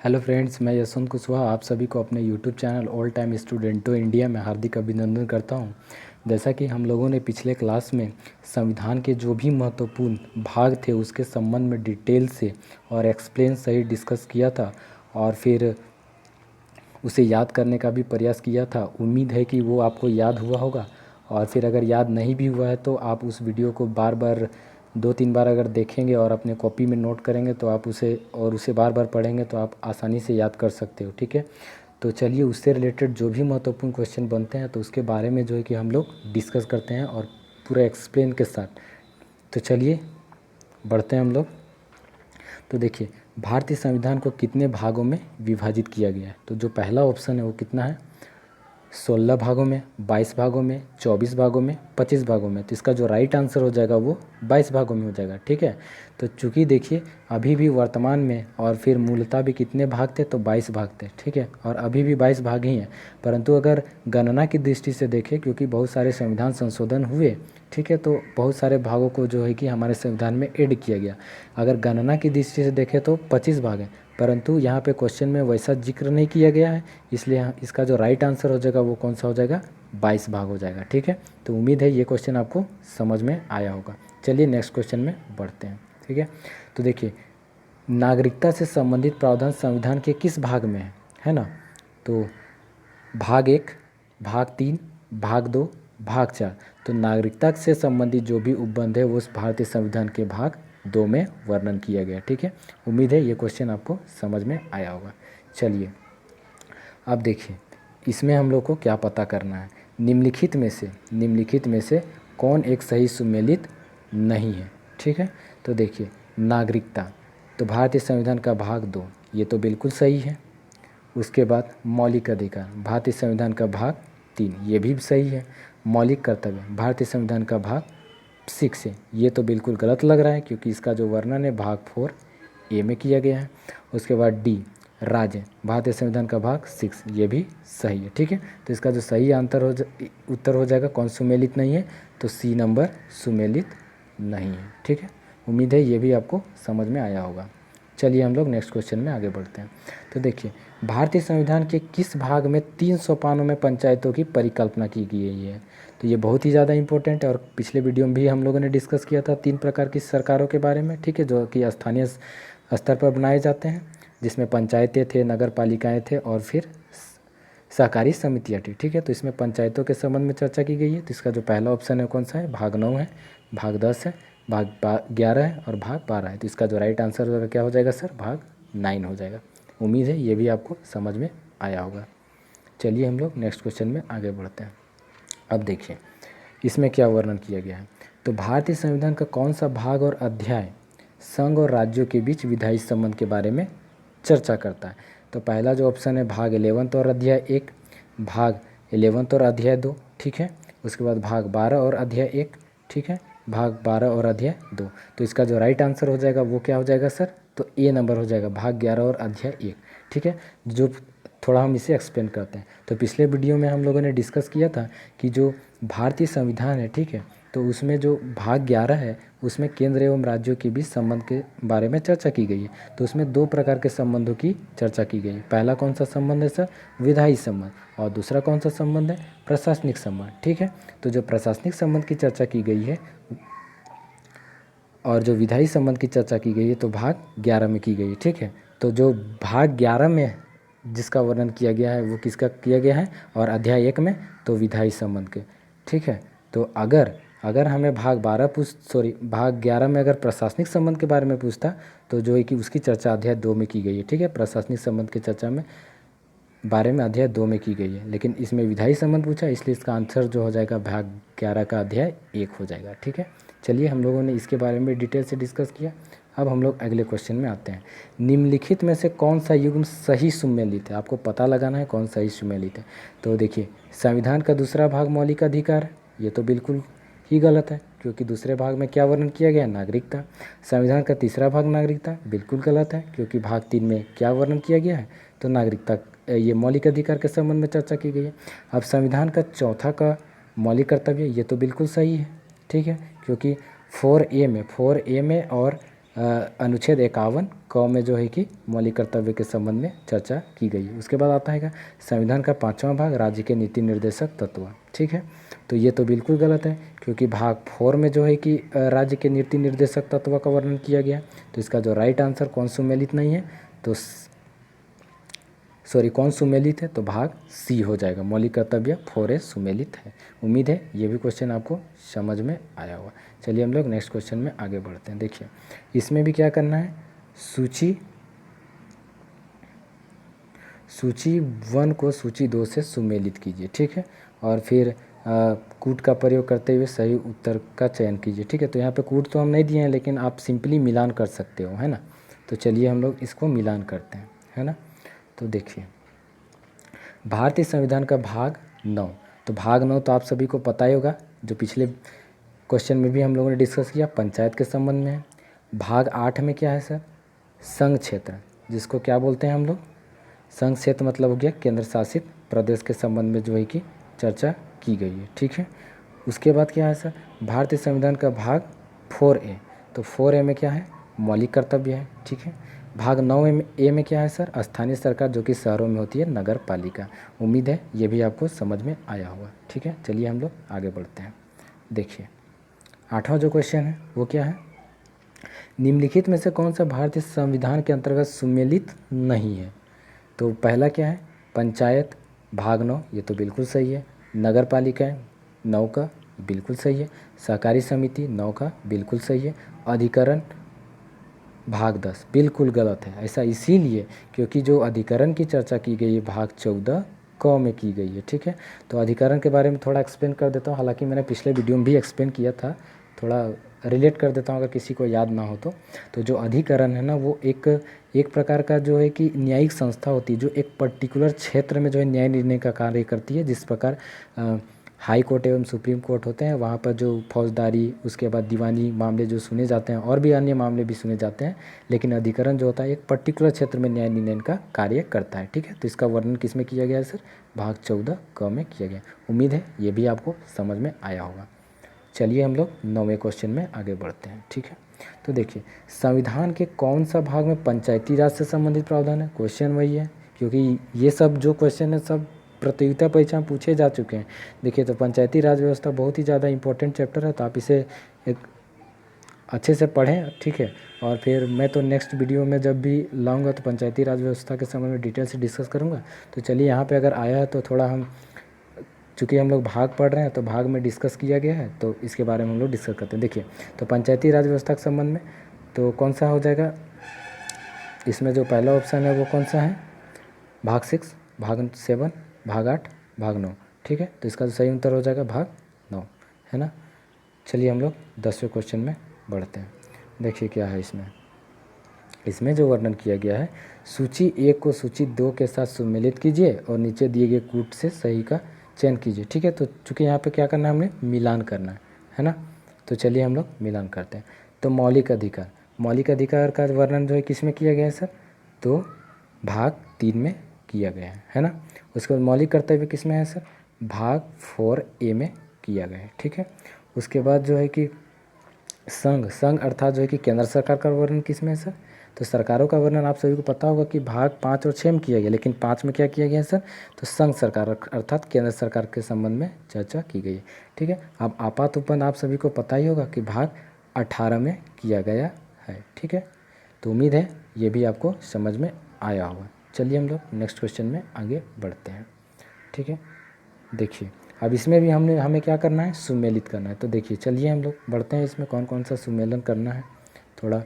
Hello friends, मैं यशवंत कुशवाहा आप सभी को अपने यूट्यूब चैनल ऑल टाइम स्टूडेंटो इंडिया में हार्दिक अभिनंदन करता हूं। जैसा कि हम लोगों ने पिछले क्लास में संविधान के जो भी महत्वपूर्ण भाग थे उसके संबंध में डिटेल से और एक्सप्लेन सही डिस्कस किया था और फिर उसे याद करने का भी प्रयास किया था। उम्मीद है कि वो आपको याद हुआ होगा और फिर अगर याद नहीं भी हुआ है तो आप उस वीडियो को बार बार 2-3 बार अगर देखेंगे और अपने कॉपी में नोट करेंगे तो आप उसे बार बार पढ़ेंगे तो आप आसानी से याद कर सकते हो। ठीक है, तो चलिए उससे रिलेटेड जो भी महत्वपूर्ण क्वेश्चन बनते हैं तो उसके बारे में जो है कि हम लोग डिस्कस करते हैं और पूरा एक्सप्लेन के साथ। तो चलिए बढ़ते हैं हम लोग। तो देखिए, भारतीय संविधान को कितने भागों में विभाजित किया गया है? तो जो पहला ऑप्शन है वो कितना है, 16 भागों में, 22 भागों में, 24 भागों में, 25 भागों में। तो इसका जो राइट आंसर हो जाएगा वो 22 भागों में हो जाएगा। ठीक है, तो चूँकि देखिए अभी भी वर्तमान में और फिर मूलतः भी कितने भाग थे, तो 22 भाग थे। ठीक है, और अभी भी 22 भाग ही हैं, परंतु अगर गणना की दृष्टि से देखें, क्योंकि बहुत सारे संविधान संशोधन हुए, ठीक है, तो बहुत सारे भागों को जो है कि हमारे संविधान में ऐड किया गया। अगर गणना की दृष्टि से देखें तो 25 भाग हैं, परंतु यहाँ पे क्वेश्चन में वैसा जिक्र नहीं किया गया है, इसलिए इसका जो राइट आंसर हो जाएगा वो कौन सा हो जाएगा, 22 भाग हो जाएगा। ठीक है, तो उम्मीद है ये क्वेश्चन आपको समझ में आया होगा। चलिए नेक्स्ट क्वेश्चन में बढ़ते हैं। ठीक है, तो देखिए, नागरिकता से संबंधित प्रावधान संविधान के किस भाग में है ना? तो भाग 1, भाग 3, भाग 2, भाग 4। तो नागरिकता से संबंधित जो भी उपबंध है वो उस भारतीय संविधान के भाग 2 में वर्णन किया गया। ठीक है, उम्मीद है ये क्वेश्चन आपको समझ में आया होगा। चलिए अब देखिए, इसमें हम लोग को क्या पता करना है, निम्नलिखित में से कौन एक सही सुमेलित नहीं है। ठीक है, तो देखिए, नागरिकता, तो भारतीय संविधान का भाग 2 ये तो बिल्कुल सही है। उसके बाद मौलिक अधिकार, भारतीय संविधान का भाग 3 ये भी सही है। मौलिक कर्तव्य, भारतीय संविधान का भाग 6 है, ये तो बिल्कुल गलत लग रहा है क्योंकि इसका जो वर्णन है भाग 4 ए में किया गया है। उसके बाद डी, राज्य, भारतीय संविधान का भाग 6 ये भी सही है। ठीक है, तो इसका जो सही उत्तर हो जाएगा कौन सुमेलित नहीं है, तो सी नंबर सुमेलित नहीं है। ठीक है, उम्मीद है ये भी आपको समझ में आया होगा। चलिए हम लोग नेक्स्ट क्वेश्चन में आगे बढ़ते हैं। तो देखिए, भारतीय संविधान के किस भाग में 3 सोपानों में पंचायतों की परिकल्पना की गई है? तो ये बहुत ही ज़्यादा इंपॉर्टेंट है और पिछले वीडियो में भी हम लोगों ने डिस्कस किया था 3 प्रकार की सरकारों के बारे में। ठीक है, जो कि स्थानीय स्तर पर बनाए जाते हैं, जिसमें पंचायतें थे, नगर पालिकाएँ थे और फिर सहकारी समितियाँ थी। ठीक है, तो इसमें पंचायतों के संबंध में चर्चा की गई है। तो इसका जो पहला ऑप्शन है कौन सा है, भाग 9 है, भाग 10 है, भाग 11 है और भाग 12 है। तो इसका जो राइट आंसर क्या हो जाएगा सर, भाग 9 हो जाएगा। उम्मीद है ये भी आपको समझ में आया होगा। चलिए हम लोग नेक्स्ट क्वेश्चन में आगे बढ़ते हैं। अब देखिए इसमें क्या वर्णन किया गया है। तो भारतीय संविधान का कौन सा भाग और अध्याय संघ और राज्यों के बीच विधायी संबंध के बारे में चर्चा करता है? तो पहला जो ऑप्शन है भाग 11 और अध्याय 1, भाग 11 और अध्याय 2। ठीक है, उसके बाद भाग 12 और अध्याय 1। ठीक है, भाग 12 और अध्याय 2। तो इसका जो राइट आंसर हो जाएगा वो क्या हो जाएगा सर, तो ए नंबर हो जाएगा, भाग 11 और अध्याय 1। ठीक है, जो थोड़ा हम इसे एक्सप्लेन करते हैं। तो पिछले वीडियो में हम लोगों ने डिस्कस किया था कि जो भारतीय संविधान है, ठीक है, तो उसमें जो भाग 11 है उसमें केंद्र एवं राज्यों के बीच संबंध के बारे में चर्चा की गई है। तो उसमें 2 प्रकार के संबंधों की चर्चा की गई है। पहला कौन सा संबंध है सर, विधायी संबंध, और दूसरा कौन सा संबंध है, प्रशासनिक संबंध। ठीक है, तो जो प्रशासनिक संबंध की चर्चा की गई है और जो विधायी संबंध की चर्चा की गई है तो भाग 11 में की गई है। ठीक है, तो जो भाग 11 में जिसका वर्णन किया गया है वो किसका किया गया है, और अध्याय 1 में तो विधायी संबंध के। ठीक है, तो अगर हमें भाग 11 में अगर प्रशासनिक संबंध के बारे में पूछता तो जो है कि उसकी चर्चा अध्याय 2 में की गई है। ठीक है, प्रशासनिक संबंध की चर्चा में बारे में अध्याय 2 में की गई है, लेकिन इसमें विधायी संबंध पूछा इसलिए इसका आंसर जो हो जाएगा भाग 11 का अध्याय 1 हो जाएगा। ठीक है, चलिए हम लोगों ने इसके बारे में डिटेल से डिस्कस किया। अब हम लोग अगले क्वेश्चन में आते हैं। निम्नलिखित में से कौन सा युग्म सही सुमेलित है? आपको पता लगाना है कौन सही सुमेलित है। तो देखिए, संविधान का दूसरा भाग मौलिक अधिकार है, ये तो बिल्कुल ही गलत है क्योंकि दूसरे भाग में क्या वर्णन किया गया है, नागरिकता। संविधान का तीसरा भाग नागरिकता, बिल्कुल गलत है क्योंकि भाग 3 में क्या वर्णन किया गया है, तो नागरिकता, ये मौलिक अधिकार के संबंध में चर्चा की गई है। अब संविधान का चौथा का मौलिक कर्तव्य, ये तो बिल्कुल सही है। ठीक है, क्योंकि 4A में और अनुच्छेद 51 क में जो है कि मौलिक कर्तव्य के संबंध में चर्चा की गई है। उसके बाद आता है संविधान का 5वां भाग राज्य के नीति निर्देशक तत्व। ठीक है, तो ये तो बिल्कुल गलत है, क्योंकि भाग 4 में जो है कि राज्य के नीति निर्देशक तत्व का वर्णन किया गया है। तो इसका जो राइट आंसर कौन सुमेलित नहीं है, तो सॉरी कौन सुमेलित है, तो भाग सी हो जाएगा। मौलिक कर्तव्य 4A सुमेलित है। उम्मीद है ये भी क्वेश्चन आपको समझ में आया होगा। चलिए हम लोग नेक्स्ट क्वेश्चन में आगे बढ़ते हैं। देखिए इसमें भी क्या करना है, सूची 1 को सूची 2 से सुमेलित कीजिए। ठीक है, और फिर कूट का प्रयोग करते हुए सही उत्तर का चयन कीजिए। ठीक है, तो यहाँ पे कूट तो हम नहीं दिए हैं, लेकिन आप सिंपली मिलान कर सकते हो, है ना। तो चलिए हम लोग इसको मिलान करते हैं, है ना। तो देखिए भारतीय संविधान का भाग 9, तो भाग 9 तो आप सभी को पता ही होगा, जो पिछले क्वेश्चन में भी हम लोगों ने डिस्कस किया, पंचायत के संबंध में है। भाग 8 में क्या है सर, संघ क्षेत्र, जिसको क्या बोलते हैं हम लोग, संघ क्षेत्र मतलब हो गया केंद्र शासित प्रदेश के संबंध में जो है कि चर्चा की गई है। ठीक है, उसके बाद क्या है सर, भारतीय संविधान का भाग 4A, तो 4A में क्या है, मौलिक कर्तव्य है। ठीक है, भाग 9A में क्या है सर, स्थानीय सरकार, जो कि शहरों में होती है, नगर पालिका। उम्मीद है ये भी आपको समझ में आया होगा। ठीक है, चलिए हम लोग आगे बढ़ते हैं। देखिए 8वां जो क्वेश्चन है वो क्या है, निम्नलिखित में से कौन सा भारतीय संविधान के अंतर्गत सुमेलित नहीं है। तो पहला क्या है, पंचायत भाग 9, ये तो बिल्कुल सही है। नगर पालिकाएँ 9 का बिल्कुल सही है। सहकारी समिति 9 का बिल्कुल सही है। अधिकरण भाग 10 बिल्कुल गलत है। ऐसा इसीलिए क्योंकि जो अधिकरण की चर्चा की गई है भाग 14 क में की गई है। ठीक है, तो अधिकरण के बारे में थोड़ा एक्सप्लेन कर देता हूँ, हालांकि मैंने पिछले वीडियो में भी एक्सप्लेन किया था, थोड़ा रिलेट कर देता हूँ अगर किसी को याद ना हो तो। जो अधिकरण है ना, वो एक प्रकार का जो है कि न्यायिक संस्था होती है, जो एक पर्टिकुलर क्षेत्र में जो है न्याय निर्णय का कार्य करती है। जिस प्रकार हाई कोर्ट एवं सुप्रीम कोर्ट होते हैं, वहाँ पर जो फौजदारी, उसके बाद दीवानी मामले जो सुने जाते हैं, और भी अन्य मामले भी सुने जाते हैं, लेकिन अधिकरण जो होता है एक पर्टिकुलर क्षेत्र में न्याय निर्णय का कार्य करता है। ठीक है, तो इसका वर्णन किस में किया गया है सर, भाग 14 क में किया गया। उम्मीद है ये भी आपको समझ में आया होगा। चलिए हम लोग 9वें क्वेश्चन में आगे बढ़ते हैं। ठीक है, तो देखिए संविधान के कौन सा भाग में पंचायती राज से संबंधित प्रावधान है। क्वेश्चन वही है, क्योंकि ये सब जो क्वेश्चन है सब प्रतियोगिता परीक्षा में पूछे जा चुके हैं। देखिए तो पंचायती राज व्यवस्था बहुत ही ज़्यादा इंपॉर्टेंट चैप्टर है, तो आप इसे एक अच्छे से पढ़ें। ठीक है, और फिर मैं तो नेक्स्ट वीडियो में जब भी लाऊंगा तो पंचायती राज व्यवस्था के संबंध में डिटेल से डिस्कस करूंगा। तो चलिए यहाँ पे अगर आया है तो थोड़ा चूँकि हम लोग भाग पढ़ रहे हैं तो भाग में डिस्कस किया गया है, तो इसके बारे में हम लोग डिस्कस करते हैं। देखिए तो पंचायती राज व्यवस्था के संबंध में तो कौन सा हो जाएगा, इसमें जो पहला ऑप्शन है वो कौन सा है, भाग 6, भाग 7, भाग 8, भाग 9। ठीक है, तो इसका सही उत्तर हो जाएगा भाग 9, है ना। चलिए हम लोग 10वें क्वेश्चन में बढ़ते हैं। देखिए क्या है इसमें जो वर्णन किया गया है, सूची 1 को सूची 2 के साथ सम्मिलित कीजिए और नीचे दिए गए कूट से सही का चयन कीजिए। ठीक है, तो चूँकि यहाँ पे क्या करना है, हमने मिलान करना है ना। तो चलिए हम लोग मिलान करते हैं। तो मौलिक अधिकार का वर्णन जो है किस में किया गया है सर, तो भाग 3 में किया गया है ना। उसके बाद मौलिक कर्तव्य किस में है सर, भाग 4A में किया गया है। ठीक है, उसके बाद जो है कि संघ अर्थात जो है कि केंद्र सरकार का वर्णन किस में है सर, तो सरकारों का वर्णन आप सभी को पता होगा कि भाग 5 और 6 में किया गया, लेकिन 5 में क्या किया गया है सर, तो संघ सरकार अर्थात केंद्र सरकार के संबंध में चर्चा की गई है। ठीक है, अब आपात उपबंध आप सभी को पता ही होगा कि भाग 18 में किया गया है। ठीक है, तो उम्मीद है ये भी आपको समझ में आया होगा। चलिए हम लोग नेक्स्ट क्वेश्चन में आगे बढ़ते हैं। ठीक है, देखिए अब इसमें भी हमें क्या करना है, सुमेलित करना है। तो देखिए चलिए हम लोग बढ़ते हैं, इसमें कौन कौन सा सुमेलन करना है थोड़ा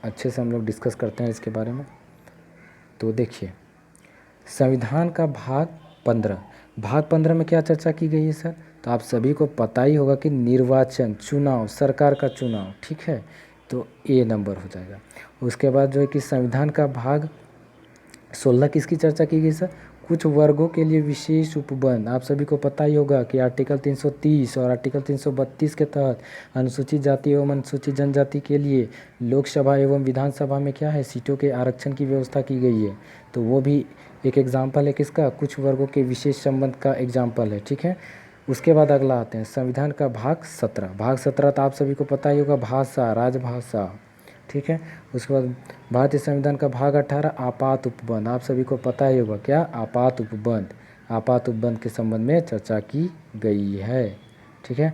अच्छे से हम लोग डिस्कस करते हैं इसके बारे में। तो देखिए संविधान का भाग 15 में क्या चर्चा की गई है सर, तो आप सभी को पता ही होगा कि निर्वाचन, चुनाव, सरकार का चुनाव। ठीक है, तो A नंबर हो जाएगा। उसके बाद जो है कि संविधान का भाग 16 किसकी चर्चा की गई सर, कुछ वर्गों के लिए विशेष उपबंध। आप सभी को पता ही होगा कि आर्टिकल 330 और आर्टिकल 332 के तहत अनुसूचित जाति एवं अनुसूचित जनजाति के लिए लोकसभा एवं विधानसभा में क्या है, सीटों के आरक्षण की व्यवस्था की गई है। तो वो भी एक एग्जाम्पल है किसका, कुछ वर्गों के विशेष संबंध का एग्जाम्पल है। ठीक है, उसके बाद अगला आते हैं संविधान का भाग 17। भाग 17 तो आप सभी को पता ही होगा, भाषा, राजभाषा, ठीक है। उसके बाद भारतीय संविधान का भाग 18 आपात उपबंध, आप सभी को पता ही होगा क्या, आपात उपबंध। आपात उपबंध के संबंध में चर्चा की गई है, ठीक है।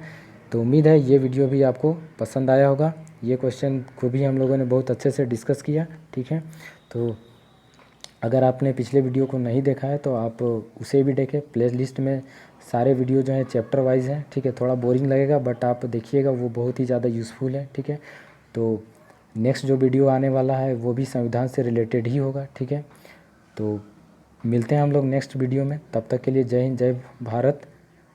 तो उम्मीद है ये वीडियो भी आपको पसंद आया होगा। ये क्वेश्चन को भी हम लोगों ने बहुत अच्छे से डिस्कस किया, ठीक है। तो अगर आपने पिछले वीडियो को नहीं देखा है तो आप उसे भी देखें। प्ले लिस्ट में सारे वीडियो जो हैं चैप्टर वाइज हैं, ठीक है। थोड़ा बोरिंग लगेगा बट आप देखिएगा, वो बहुत ही ज़्यादा यूज़फुल है, ठीक है। तो नेक्स्ट जो वीडियो आने वाला है वो भी संविधान से रिलेटेड ही होगा, ठीक है। तो मिलते हैं हम लोग नेक्स्ट वीडियो में, तब तक के लिए जय हिंद, जय भारत।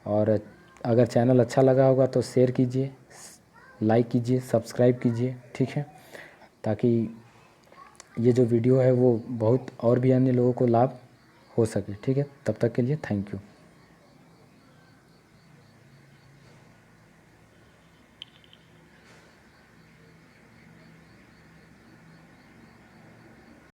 और अगर चैनल अच्छा लगा होगा तो शेयर कीजिए, लाइक कीजिए, सब्सक्राइब कीजिए, ठीक है, ताकि ये जो वीडियो है वो बहुत और भी अन्य लोगों को लाभ हो सके, ठीक है। तब तक के लिए थैंक यू।